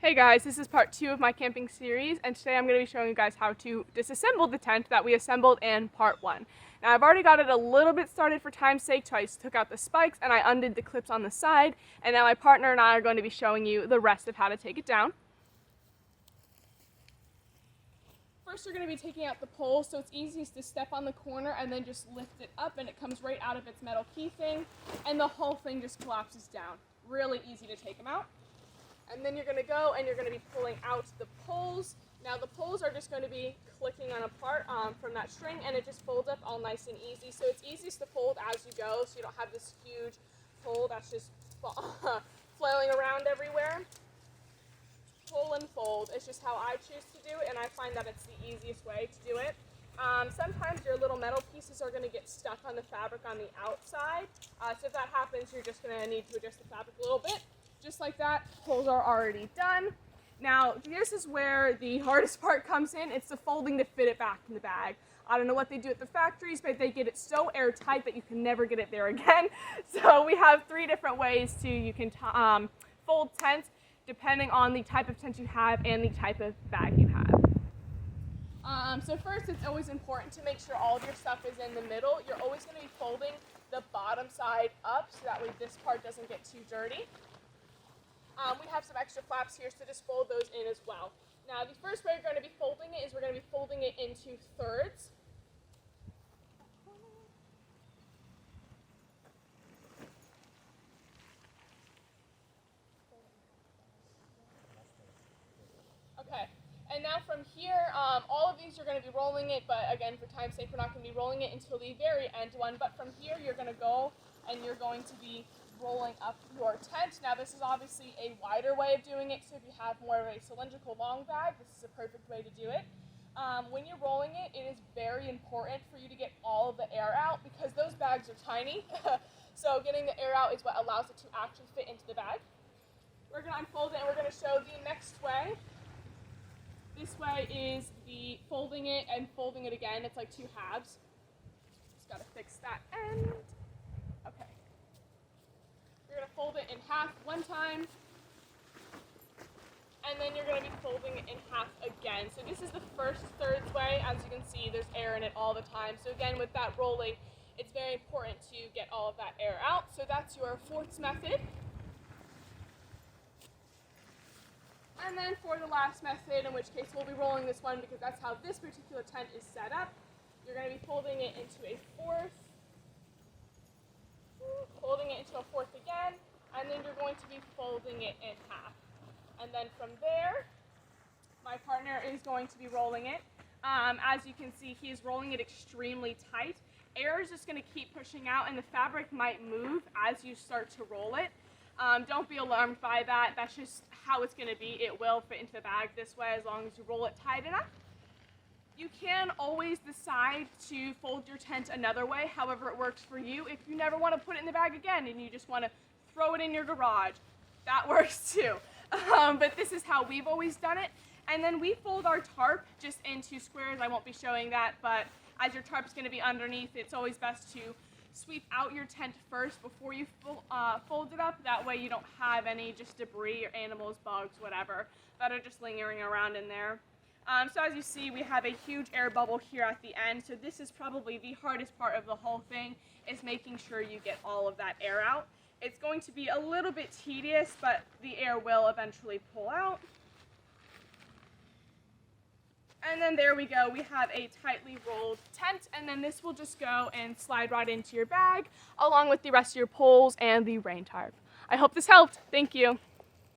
Hey guys, this is part 2 of my camping series, and today I'm going to be showing you guys how to disassemble the tent that we assembled in part 1. Now I've already got it a little bit started for time's sake, so I just took out the spikes and I undid the clips on the side, and now my partner and I are going to be showing you the rest of how to take it down. First you're going to be taking out the pole, so it's easiest to step on the corner and then just lift it up and it comes right out of its metal key thing, and the whole thing just collapses down. Really easy to take them out. And then you're going to go and you're going to be pulling out the poles. Now the poles are just going to be clicking on apart from that string, and it just folds up all nice and easy. So it's easiest to fold as you go, so you don't have this huge pole that's just flailing around everywhere. Pull and fold is just how I choose to do it, and I find that it's the easiest way to do it. Sometimes your little metal pieces are going to get stuck on the fabric on the outside. So if that happens, you're just going to need to adjust the fabric a little bit. Just like that, holes are already done. Now, this is where the hardest part comes in. It's the folding to fit it back in the bag. I don't know what they do at the factories, but they get it so airtight that you can never get it there again. So we have 3 different ways you can fold tents, depending on the type of tent you have and the type of bag you have. So first, it's always important to make sure all of your stuff is in the middle. You're always going to be folding the bottom side up, so that way this part doesn't get too dirty. We have some extra flaps here, so just fold those in as well. Now, the first way we're going to be folding it is we're going to be folding it into thirds. Okay, and now from here, all of these you're going to be rolling it, but again, for time's sake, we're not going to be rolling it until the very end one. But from here, you're going to go and you're going to be rolling up your tent. Now this is obviously a wider way of doing it, so if you have more of a cylindrical long bag, this is a perfect way to do it. When you're rolling it, it is very important for you to get all of the air out, because those bags are tiny. So getting the air out is what allows it to actually fit into the bag. We're going to unfold it and we're going to show the next way. This way is the folding it and folding it again. It's like 2 halves. Just got to fix that end. Okay. You're going to fold it in half one time, and then you're going to be folding it in half again. So this is the first thirds way. As you can see, there's air in it all the time. So again, with that rolling, it's very important to get all of that air out. So that's your fourths method. And then for the last method, in which case we'll be rolling this one because that's how this particular tent is set up, you're going to be folding it into a fourth, folding it into a fourth again, and then you're going to be folding it in half. And then from there, my partner is going to be rolling it. As you can see, he is rolling it extremely tight. Air is just going to keep pushing out, and the fabric might move as you start to roll it. Don't be alarmed by that. That's just how it's going to be. It will fit into the bag this way as long as you roll it tight enough. You can always decide to fold your tent another way, however it works for you. If you never want to put it in the bag again and you just want to throw it in your garage, that works too. But this is how we've always done it. And then we fold our tarp just into squares. I won't be showing that, but as your tarp's going to be underneath, it's always best to sweep out your tent first before you fold it up. That way you don't have any just debris or animals, bugs, whatever, that are just lingering around in there. So as you see, we have a huge air bubble here at the end. So this is probably the hardest part of the whole thing, is making sure you get all of that air out. It's going to be a little bit tedious, but the air will eventually pull out. And then there we go. We have a tightly rolled tent, and then this will just go and slide right into your bag, along with the rest of your poles and the rain tarp. I hope this helped. Thank you.